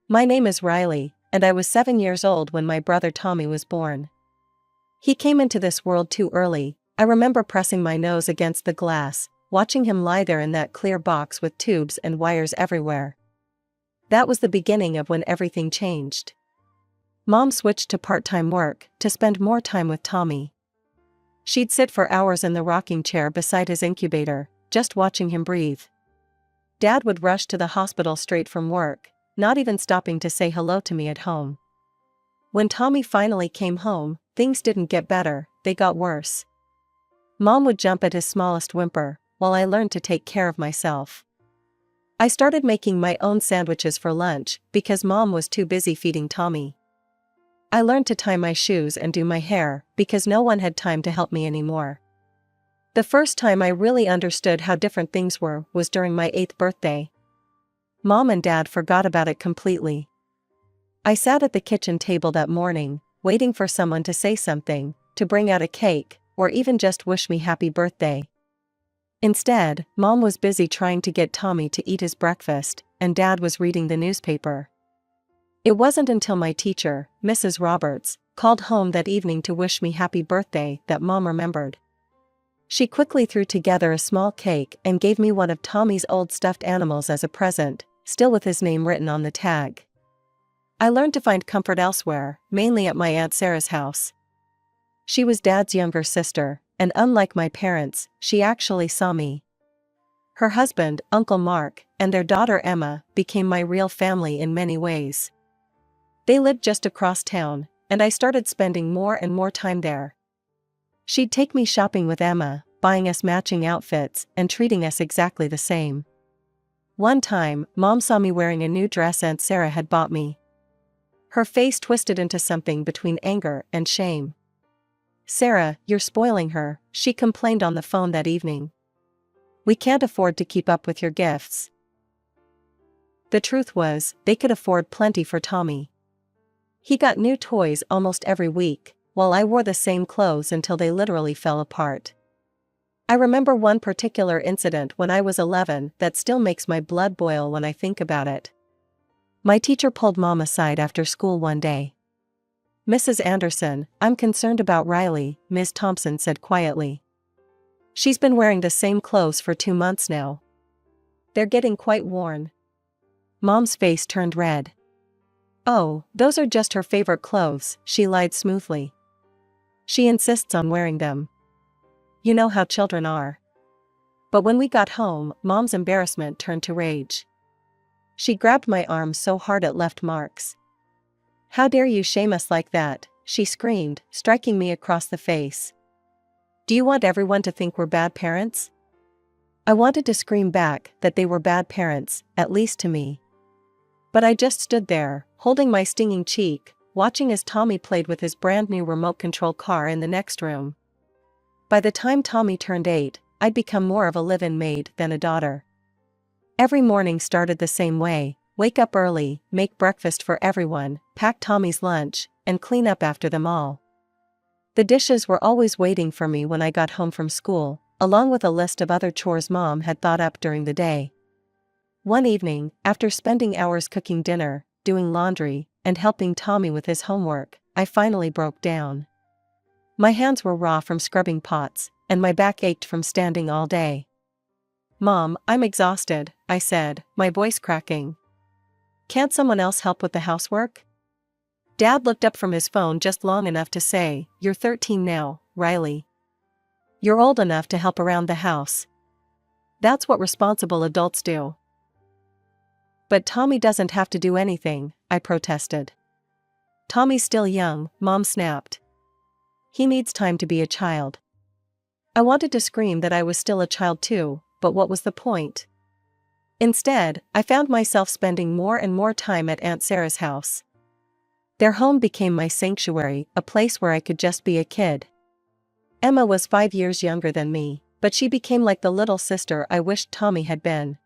My name is Riley, and I was 7 years old when my brother Tommy was born. He came into this world too early. I remember pressing my nose against the glass, watching him lie there in that clear box with tubes and wires everywhere. That was the beginning of when everything changed. Mom switched to part-time work to spend more time with Tommy. She'd sit for hours in the rocking chair beside his incubator, just watching him breathe. Dad would rush to the hospital straight from work, not even stopping to say hello to me at home. When Tommy finally came home, things didn't get better, they got worse. Mom would jump at his smallest whimper, while I learned to take care of myself. I started making my own sandwiches for lunch because Mom was too busy feeding Tommy. I learned to tie my shoes and do my hair because no one had time to help me anymore. The first time I really understood how different things were was during my 8th birthday. Mom and Dad forgot about it completely. I sat at the kitchen table that morning, waiting for someone to say something, to bring out a cake, or even just wish me happy birthday. Instead, Mom was busy trying to get Tommy to eat his breakfast, and Dad was reading the newspaper. It wasn't until my teacher, Mrs. Roberts, called home that evening to wish me happy birthday that Mom remembered. She quickly threw together a small cake and gave me one of Tommy's old stuffed animals as a present, still with his name written on the tag. I learned to find comfort elsewhere, mainly at my Aunt Sarah's house. She was Dad's younger sister, and unlike my parents, she actually saw me. Her husband, Uncle Mark, and their daughter Emma became my real family in many ways. They lived just across town, and I started spending more and more time there. She'd take me shopping with Emma, buying us matching outfits and treating us exactly the same. One time, Mom saw me wearing a new dress Aunt Sarah had bought me. Her face twisted into something between anger and shame. "Sarah, you're spoiling her," she complained on the phone that evening. "We can't afford to keep up with your gifts." The truth was, they could afford plenty for Tommy. He got new toys almost every week, while I wore the same clothes until they literally fell apart. I remember one particular incident when I was 11 that still makes my blood boil when I think about it. My teacher pulled Mom aside after school one day. "Mrs. Anderson, I'm concerned about Riley," Ms. Thompson said quietly. "She's been wearing the same clothes for 2 months now. They're getting quite worn." Mom's face turned red. "Oh, those are just her favorite clothes," she lied smoothly. "She insists on wearing them. You know how children are." But when we got home, Mom's embarrassment turned to rage. She grabbed my arm so hard it left marks. "How dare you shame us like that?" she screamed, striking me across the face. "Do you want everyone to think we're bad parents?" I wanted to scream back that they were bad parents, at least to me. But I just stood there, holding my stinging cheek, watching as Tommy played with his brand new remote control car in the next room. By the time Tommy turned 8, I'd become more of a live-in maid than a daughter. Every morning started the same way: wake up early, make breakfast for everyone, pack Tommy's lunch, and clean up after them all. The dishes were always waiting for me when I got home from school, along with a list of other chores Mom had thought up during the day. One evening, after spending hours cooking dinner, doing laundry, and helping Tommy with his homework, I finally broke down. My hands were raw from scrubbing pots, and my back ached from standing all day. "Mom, I'm exhausted," I said, my voice cracking. "Can't someone else help with the housework?" Dad looked up from his phone just long enough to say, "You're 13 now, Riley. You're old enough to help around the house. That's what responsible adults do." "But Tommy doesn't have to do anything," I protested. "Tommy's still young," Mom snapped. "He needs time to be a child." I wanted to scream that I was still a child too, but what was the point? Instead, I found myself spending more and more time at Aunt Sarah's house. Their home became my sanctuary, a place where I could just be a kid. Emma was 5 years younger than me, but she became like the little sister I wished Tommy had been.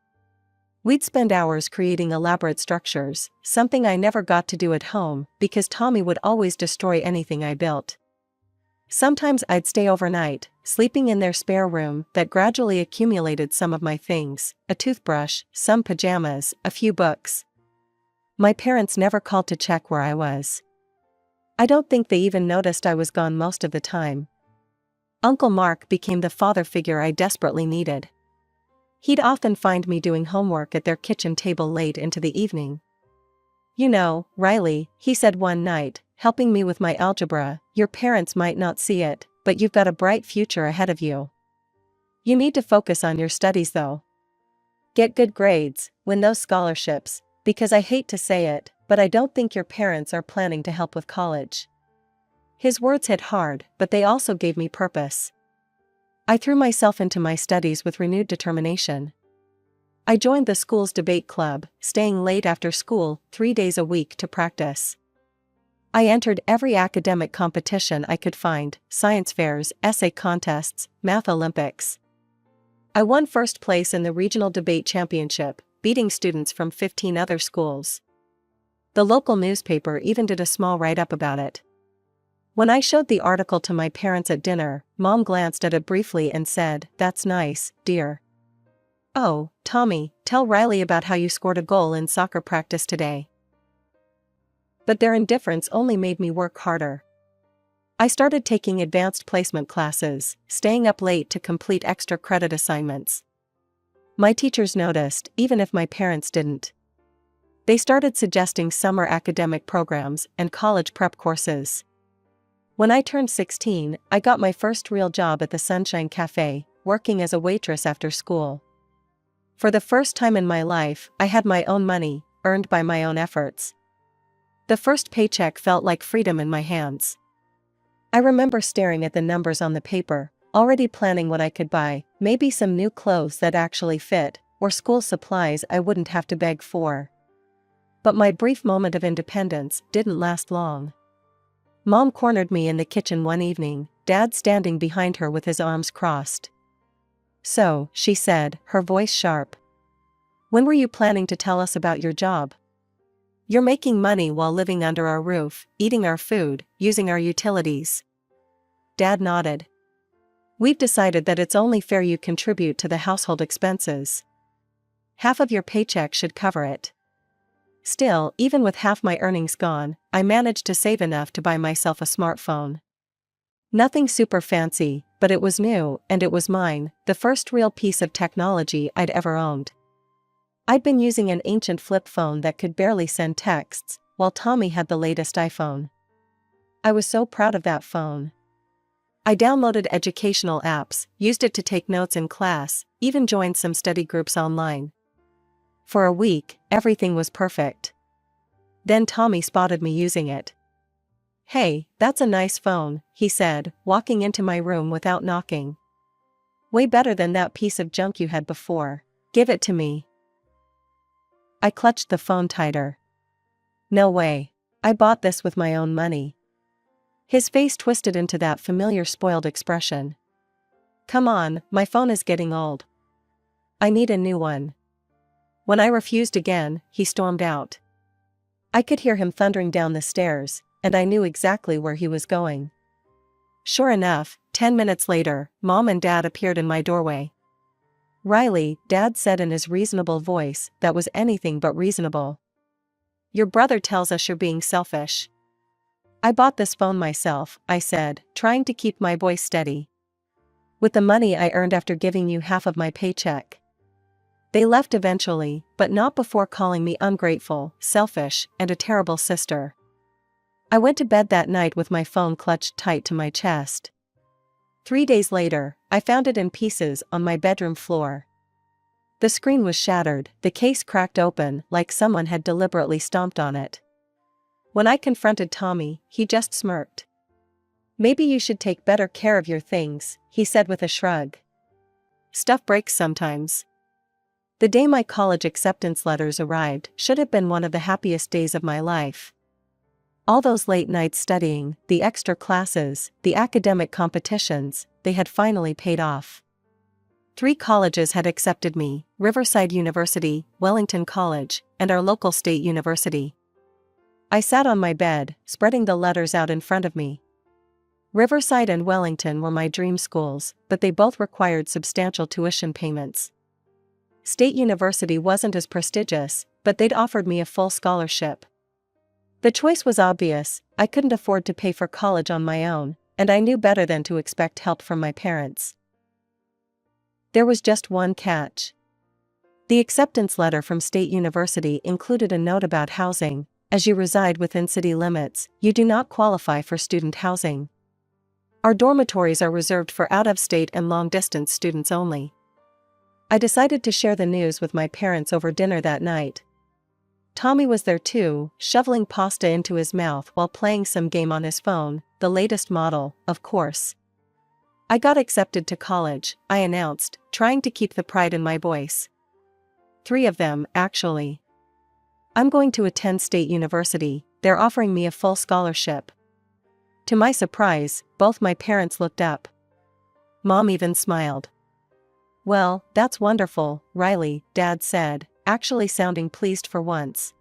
We'd spend hours creating elaborate structures, something I never got to do at home because Tommy would always destroy anything I built. Sometimes I'd stay overnight, sleeping in their spare room that gradually accumulated some of my things: a toothbrush, some pajamas, a few books. My parents never called to check where I was. I don't think they even noticed I was gone most of the time. Uncle Mark became the father figure I desperately needed. He'd often find me doing homework at their kitchen table late into the evening. "You know, Riley," he said one night, helping me with my algebra, "your parents might not see it, but you've got a bright future ahead of you. You need to focus on your studies though. Get good grades, win those scholarships, because I hate to say it, but I don't think your parents are planning to help with college." His words hit hard, but they also gave me purpose. I threw myself into my studies with renewed determination. I joined the school's debate club, staying late after school 3 days a week to practice. I entered every academic competition I could find: science fairs, essay contests, math Olympics. I won first place in the regional debate championship, beating students from 15 other schools. The local newspaper even did a small write-up about it. When I showed the article to my parents at dinner, Mom glanced at it briefly and said, "That's nice, dear. Oh, Tommy, tell Riley about how you scored a goal in soccer practice today." But their indifference only made me work harder. I started taking advanced placement classes, staying up late to complete extra credit assignments. My teachers noticed, even if my parents didn't. They started suggesting summer academic programs and college prep courses. When I turned 16, I got my first real job at the Sunshine Cafe, working as a waitress after school. For the first time in my life, I had my own money, earned by my own efforts. The first paycheck felt like freedom in my hands. I remember staring at the numbers on the paper, already planning what I could buy, maybe some new clothes that actually fit, or school supplies I wouldn't have to beg for. But my brief moment of independence didn't last long. Mom cornered me in the kitchen one evening, Dad standing behind her with his arms crossed. "So," she said, her voice sharp, "when were you planning to tell us about your job? You're making money while living under our roof, eating our food, using our utilities." Dad nodded. "We've decided that it's only fair you contribute to the household expenses. Half of your paycheck should cover it." Still, even with half my earnings gone, I managed to save enough to buy myself a smartphone. Nothing super fancy, but it was new, and it was mine, the first real piece of technology I'd ever owned. I'd been using an ancient flip phone that could barely send texts, while Tommy had the latest iPhone. I was so proud of that phone. I downloaded educational apps, used it to take notes in class, even joined some study groups online. For a week, everything was perfect. Then Tommy spotted me using it. "Hey, that's a nice phone," he said, walking into my room without knocking. "Way better than that piece of junk you had before. Give it to me." I clutched the phone tighter. "No way. I bought this with my own money." His face twisted into that familiar spoiled expression. "Come on, my phone is getting old. I need a new one." When I refused again, he stormed out. I could hear him thundering down the stairs, and I knew exactly where he was going. Sure enough, 10 minutes later, Mom and Dad appeared in my doorway. "Riley," Dad said in his reasonable voice that was anything but reasonable, "your brother tells us you're being selfish." "I bought this phone myself," I said, trying to keep my voice steady. "With the money I earned after giving you half of my paycheck." They left eventually, but not before calling me ungrateful, selfish, and a terrible sister. I went to bed that night with my phone clutched tight to my chest. 3 days later, I found it in pieces on my bedroom floor. The screen was shattered, the case cracked open like someone had deliberately stomped on it. When I confronted Tommy, he just smirked. "Maybe you should take better care of your things," he said with a shrug. "Stuff breaks sometimes." The day my college acceptance letters arrived should have been one of the happiest days of my life. All those late nights studying, the extra classes, the academic competitions, they had finally paid off. 3 colleges had accepted me: Riverside University, Wellington College, and our local state university. I sat on my bed, spreading the letters out in front of me. Riverside and Wellington were my dream schools, but they both required substantial tuition payments. State University wasn't as prestigious, but they'd offered me a full scholarship. The choice was obvious. I couldn't afford to pay for college on my own, and I knew better than to expect help from my parents. There was just one catch. The acceptance letter from State University included a note about housing. As you reside within city limits, you do not qualify for student housing. Our dormitories are reserved for out-of-state and long-distance students only. I decided to share the news with my parents over dinner that night. Tommy was there too, shoveling pasta into his mouth while playing some game on his phone, the latest model, of course. I got accepted to college, I announced, trying to keep the pride in my voice. 3 of them, actually. I'm going to attend State University, they're offering me a full scholarship. To my surprise, both my parents looked up. Mom even smiled. Well, that's wonderful, Riley, Dad said, actually sounding pleased for once.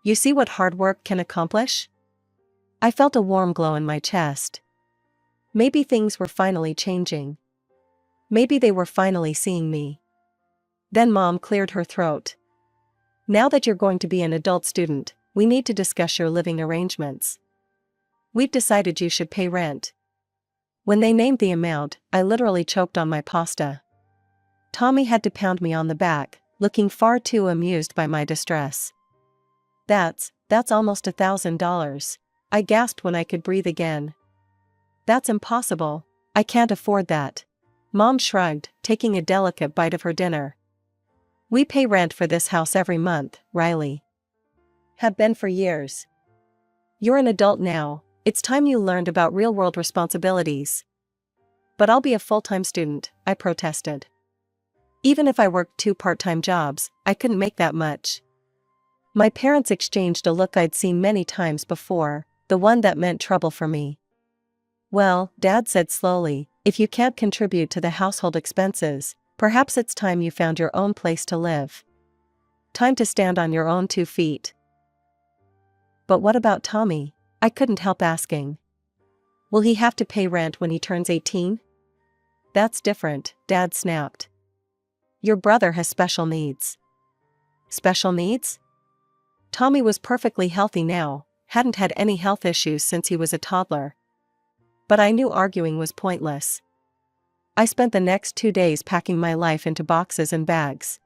You see what hard work can accomplish? I felt a warm glow in my chest. Maybe things were finally changing. Maybe they were finally seeing me. Then Mom cleared her throat. Now that you're going to be an adult student, we need to discuss your living arrangements. We've decided you should pay rent. When they named the amount, I literally choked on my pasta. Tommy had to pound me on the back, looking far too amused by my distress. That's almost $1,000. I gasped when I could breathe again. That's impossible. I can't afford that. Mom shrugged, taking a delicate bite of her dinner. We pay rent for this house every month, Riley. Have been for years. You're an adult now, it's time you learned about real-world responsibilities. But I'll be a full-time student, I protested. Even if I worked 2 part-time jobs, I couldn't make that much. My parents exchanged a look I'd seen many times before, the one that meant trouble for me. Well, Dad said slowly, if you can't contribute to the household expenses, perhaps it's time you found your own place to live. Time to stand on your own 2 feet. But what about Tommy? I couldn't help asking. Will he have to pay rent when he turns 18? That's different, Dad snapped. Your brother has special needs. Special needs? Tommy was perfectly healthy now, hadn't had any health issues since he was a toddler. But I knew arguing was pointless. I spent the next 2 days packing my life into boxes and bags.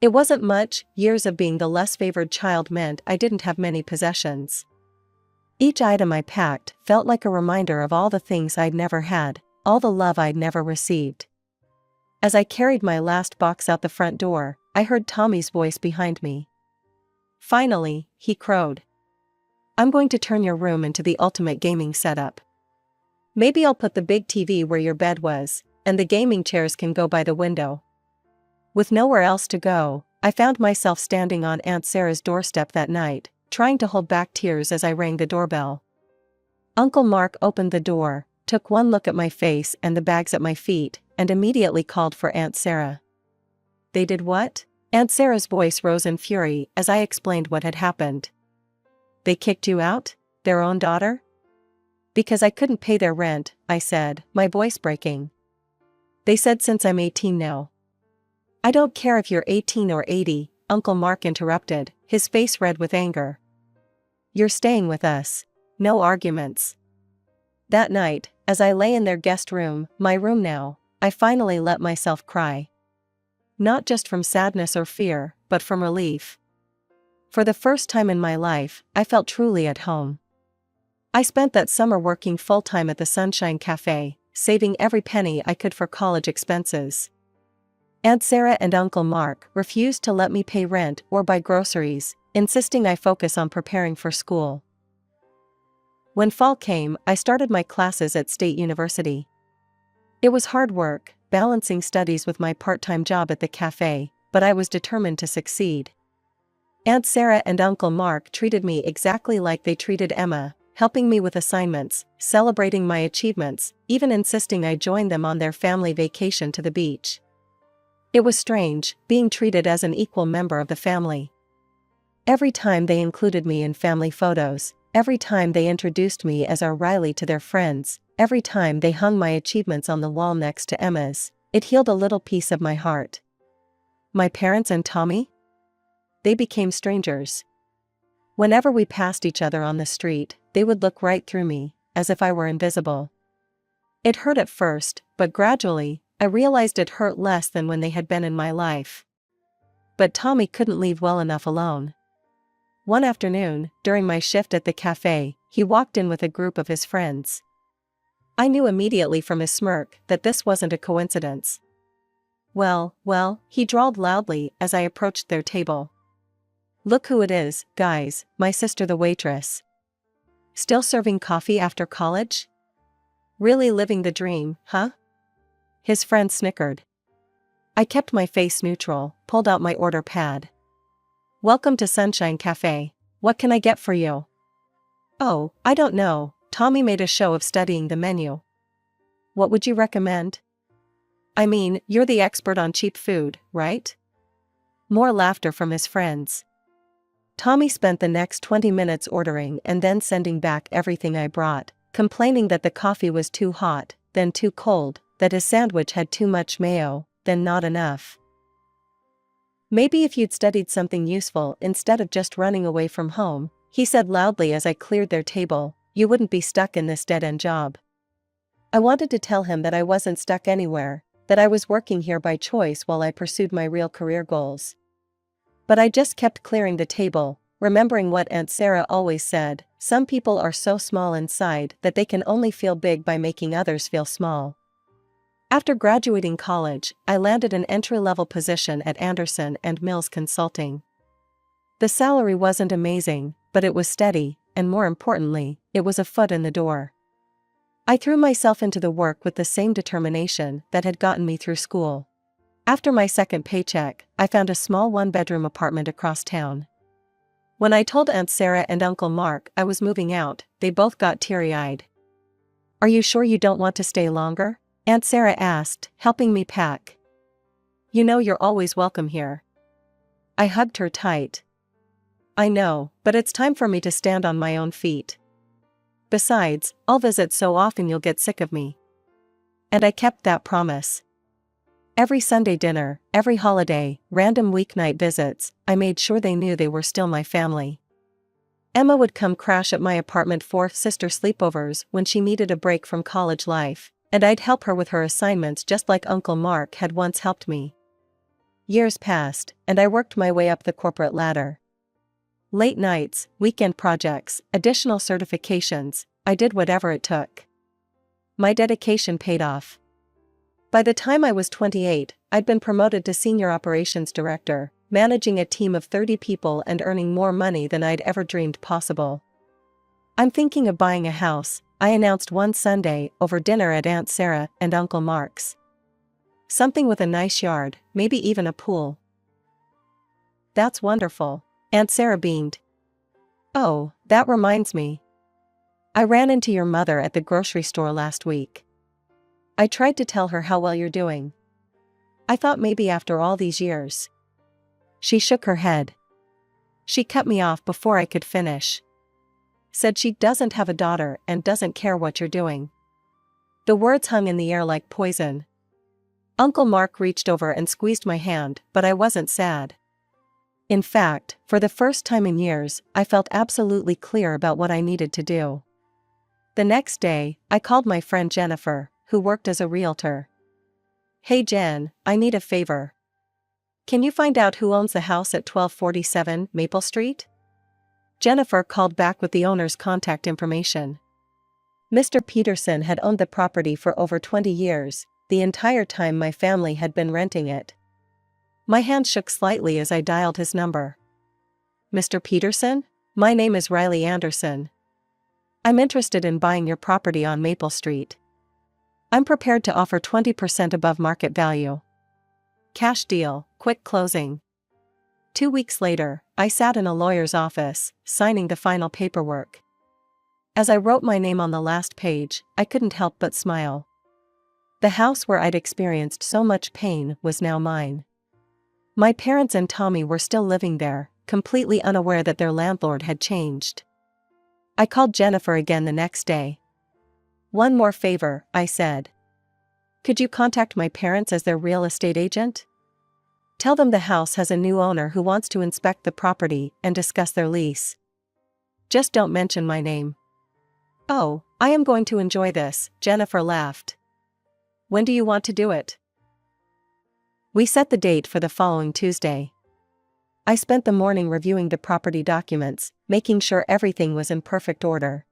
It wasn't much, years of being the less favored child meant I didn't have many possessions. Each item I packed felt like a reminder of all the things I'd never had, all the love I'd never received. As I carried my last box out the front door, I heard Tommy's voice behind me. Finally, he crowed. I'm going to turn your room into the ultimate gaming setup. Maybe I'll put the big TV where your bed was, and the gaming chairs can go by the window. With nowhere else to go, I found myself standing on Aunt Sarah's doorstep that night, trying to hold back tears as I rang the doorbell. Uncle Mark opened the door, took one look at my face and the bags at my feet, and immediately called for Aunt Sarah. They did what? Aunt Sarah's voice rose in fury as I explained what had happened. They kicked you out? Their own daughter? Because I couldn't pay their rent, I said, my voice breaking. They said since I'm 18 now. I don't care if you're 18 or 80, Uncle Mark interrupted, his face red with anger. You're staying with us. No arguments. That night, as I lay in their guest room, my room now, I finally let myself cry. Not just from sadness or fear, but from relief. For the first time in my life, I felt truly at home. I spent that summer working full-time at the Sunshine Cafe, saving every penny I could for college expenses. Aunt Sarah and Uncle Mark refused to let me pay rent or buy groceries, insisting I focus on preparing for school. When fall came, I started my classes at State University. It was hard work, balancing studies with my part-time job at the cafe, but I was determined to succeed. Aunt Sarah and Uncle Mark treated me exactly like they treated Emma, helping me with assignments, celebrating my achievements, even insisting I join them on their family vacation to the beach. It was strange, being treated as an equal member of the family. Every time they included me in family photos, every time they introduced me as our Riley to their friends, every time they hung my achievements on the wall next to Emma's, it healed a little piece of my heart. My parents and Tommy? they became strangers. Whenever we passed each other on the street, they would look right through me, as if I were invisible. It hurt at first, but gradually, I realized it hurt less than when they had been in my life. But Tommy couldn't leave well enough alone. One afternoon, during my shift at the cafe, he walked in with a group of his friends. I knew immediately from his smirk that this wasn't a coincidence. Well, he drawled loudly as I approached their table. "Look who it is, guys, my sister the waitress. Still serving coffee after college? Really living the dream, huh?" His friend snickered. I kept my face neutral, pulled out my order pad. "Welcome to Sunshine Cafe. What can I get for you?" "Oh, I don't know." Tommy made a show of studying the menu. "What would you recommend?" "I mean, you're the expert on cheap food, right?" More laughter from his friends. Tommy spent the next 20 minutes ordering and then sending back everything I brought, complaining that the coffee was too hot, then too cold, that his sandwich had too much mayo, then not enough. "Maybe if you'd studied something useful instead of just running away from home," he said loudly as I cleared their table, "you wouldn't be stuck in this dead-end job." I wanted to tell him that I wasn't stuck anywhere, that I was working here by choice while I pursued my real career goals. But I just kept clearing the table, remembering what Aunt Sarah always said: some people are so small inside that they can only feel big by making others feel small. After graduating college, I landed an entry-level position at Anderson and Mills Consulting. The salary wasn't amazing, but it was steady, and more importantly, it was a foot in the door. I threw myself into the work with the same determination that had gotten me through school. After my second paycheck, I found a small one-bedroom apartment across town. When I told Aunt Sarah and Uncle Mark I was moving out, they both got teary-eyed. "Are you sure you don't want to stay longer?" Aunt Sarah asked, helping me pack. "You know you're always welcome here." I hugged her tight. "I know, but it's time for me to stand on my own feet. Besides, I'll visit so often you'll get sick of me." And I kept that promise. Every Sunday dinner, every holiday, random weeknight visits, I made sure they knew they were still my family. Emma would come crash at my apartment for sister sleepovers when she needed a break from college life, and I'd help her with her assignments just like Uncle Mark had once helped me. Years passed, and I worked my way up the corporate ladder. Late nights, weekend projects, additional certifications, I did whatever it took. My dedication paid off. By the time I was 28, I'd been promoted to Senior Operations Director, managing a team of 30 people and earning more money than I'd ever dreamed possible. "I'm thinking of buying a house," I announced one Sunday over dinner at Aunt Sarah and Uncle Mark's. "Something with a nice yard, maybe even a pool." "That's wonderful," Aunt Sarah beamed. "Oh, that reminds me. I ran into your mother at the grocery store last week. I tried to tell her how well you're doing. I thought maybe after all these years." She shook her head. She cut me off before I could finish. Said she doesn't have a daughter and doesn't care what you're doing. The words hung in the air like poison. Uncle Mark reached over and squeezed my hand, but I wasn't sad. In fact, for the first time in years, I felt absolutely clear about what I needed to do. The next day, I called my friend Jennifer, who worked as a realtor. "Hey Jen, I need a favor. Can you find out who owns the house at 1247 Maple Street?" Jennifer called back with the owner's contact information. Mr. Peterson had owned the property for over 20 years, the entire time my family had been renting it. My hand shook slightly as I dialed his number. "Mr. Peterson? My name is Riley Anderson. I'm interested in buying your property on Maple Street. I'm prepared to offer 20% above market value. Cash deal, quick closing." 2 weeks later, I sat in a lawyer's office, signing the final paperwork. As I wrote my name on the last page, I couldn't help but smile. The house where I'd experienced so much pain was now mine. My parents and Tommy were still living there, completely unaware that their landlord had changed. I called Jennifer again the next day. "One more favor," I said. "Could you contact my parents as their real estate agent?" Tell them the house has a new owner who wants to inspect the property and discuss their lease. Just don't mention my name. Oh, I am going to enjoy this, Jennifer laughed. When do you want to do it? We set the date for the following Tuesday. I spent the morning reviewing the property documents, making sure everything was in perfect order.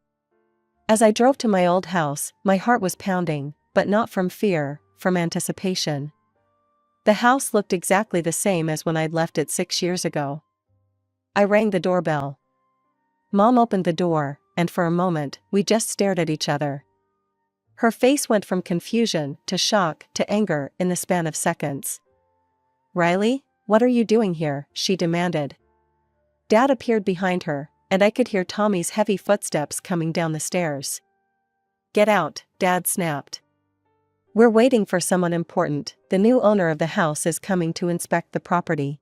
As I drove to my old house, my heart was pounding, but not from fear, from anticipation. The house looked exactly the same as when I'd left it 6 years ago. I rang the doorbell. Mom opened the door, and for a moment, we just stared at each other. Her face went from confusion to shock to anger in the span of seconds. Riley, what are you doing here? She demanded. Dad appeared behind her, and I could hear Tommy's heavy footsteps coming down the stairs. Get out, Dad snapped. We're waiting for someone important. The new owner of the house is coming to inspect the property.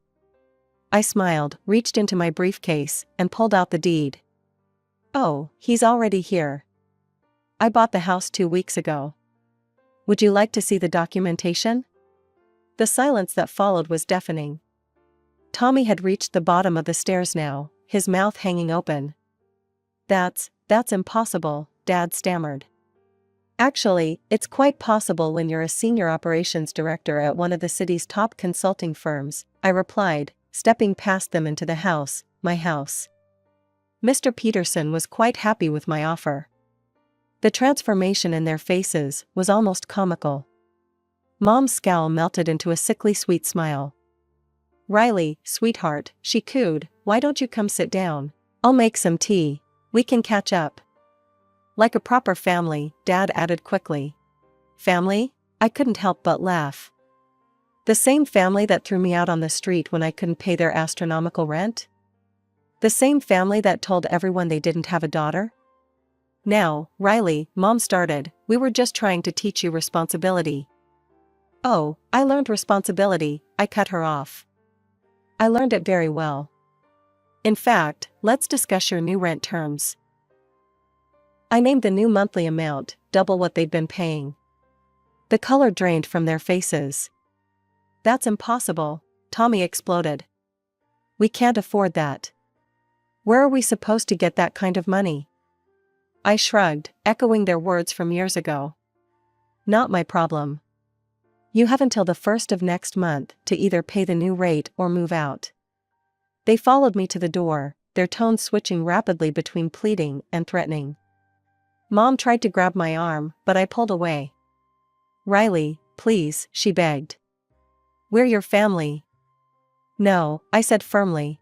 I smiled, reached into my briefcase, and pulled out the deed. Oh, he's already here. I bought the house 2 weeks ago. Would you like to see the documentation? The silence that followed was deafening. Tommy had reached the bottom of the stairs now, his mouth hanging open. That's impossible, Dad stammered. Actually, it's quite possible when you're a senior operations director at one of the city's top consulting firms, I replied, stepping past them into the house, my house. Mr. Peterson was quite happy with my offer. The transformation in their faces was almost comical. Mom's scowl melted into a sickly sweet smile. Riley, sweetheart, she cooed, why don't you come sit down? I'll make some tea. We can catch up. Like a proper family, Dad added quickly. Family? I couldn't help but laugh. The same family that threw me out on the street when I couldn't pay their astronomical rent? The same family that told everyone they didn't have a daughter? Now, Riley, Mom started, we were just trying to teach you responsibility. Oh, I learned responsibility, I cut her off. I learned it very well. In fact, let's discuss your new rent terms. I named the new monthly amount, double what they'd been paying. The color drained from their faces. That's impossible, Tommy exploded. We can't afford that. Where are we supposed to get that kind of money? I shrugged, echoing their words from years ago. Not my problem. You have until the 1st of next month to either pay the new rate or move out. They followed me to the door, their tones switching rapidly between pleading and threatening. Mom tried to grab my arm, but I pulled away. Riley, please, she begged. We're your family. No, I said firmly.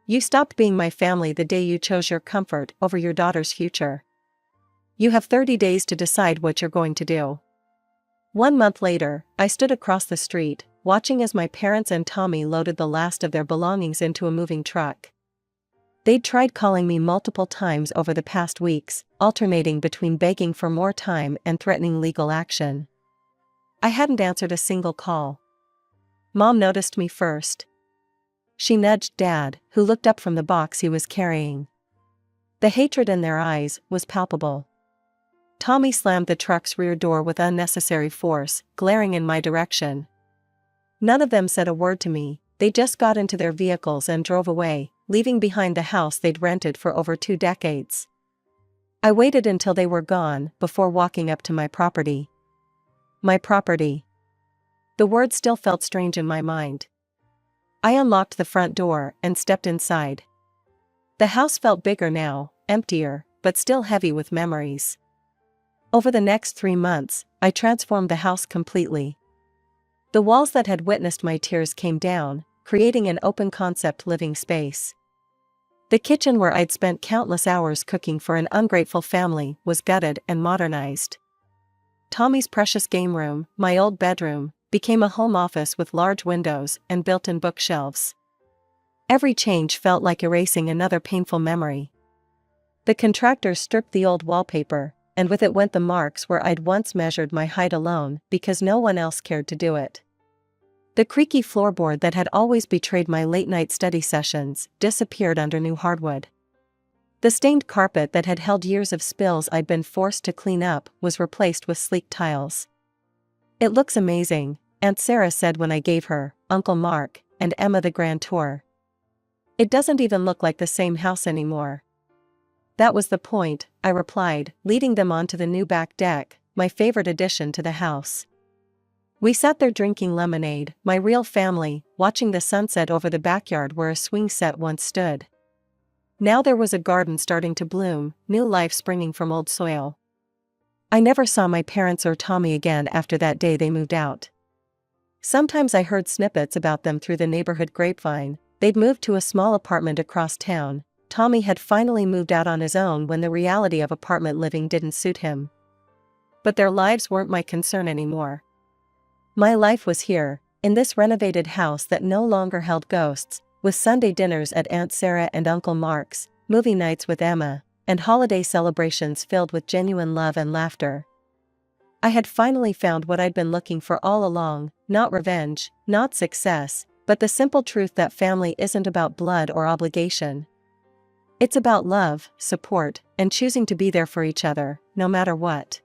You stopped being my family the day you chose your comfort over your daughter's future. You have 30 days to decide what you're going to do. 1 month later, I stood across the street, watching as my parents and Tommy loaded the last of their belongings into a moving truck. They'd tried calling me multiple times over the past weeks, alternating between begging for more time and threatening legal action. I hadn't answered a single call. Mom noticed me first. She nudged Dad, who looked up from the box he was carrying. The hatred in their eyes was palpable. Tommy slammed the truck's rear door with unnecessary force, glaring in my direction. None of them said a word to me, they just got into their vehicles and drove away, leaving behind the house they'd rented for over 2 decades. I waited until they were gone before walking up to my property. My property. The word still felt strange in my mind. I unlocked the front door and stepped inside. The house felt bigger now, emptier, but still heavy with memories. Over the next 3 months, I transformed the house completely. The walls that had witnessed my tears came down, creating an open-concept living space. The kitchen where I'd spent countless hours cooking for an ungrateful family was gutted and modernized. Tommy's precious game room, my old bedroom, became a home office with large windows and built-in bookshelves. Every change felt like erasing another painful memory. The contractor stripped the old wallpaper, and with it went the marks where I'd once measured my height alone because no one else cared to do it. The creaky floorboard that had always betrayed my late-night study sessions disappeared under new hardwood. The stained carpet that had held years of spills I'd been forced to clean up was replaced with sleek tiles. It looks amazing, Aunt Sarah said when I gave her, Uncle Mark, and Emma the grand tour. It doesn't even look like the same house anymore. That was the point, I replied, leading them onto the new back deck, my favorite addition to the house. We sat there drinking lemonade, my real family, watching the sunset over the backyard where a swing set once stood. Now there was a garden starting to bloom, new life springing from old soil. I never saw my parents or Tommy again after that day they moved out. Sometimes I heard snippets about them through the neighborhood grapevine. They'd moved to a small apartment across town. Tommy had finally moved out on his own when the reality of apartment living didn't suit him. But their lives weren't my concern anymore. My life was here, in this renovated house that no longer held ghosts, with Sunday dinners at Aunt Sarah and Uncle Mark's, movie nights with Emma, and holiday celebrations filled with genuine love and laughter. I had finally found what I'd been looking for all along, not revenge, not success, but the simple truth that family isn't about blood or obligation. It's about love, support, and choosing to be there for each other, no matter what.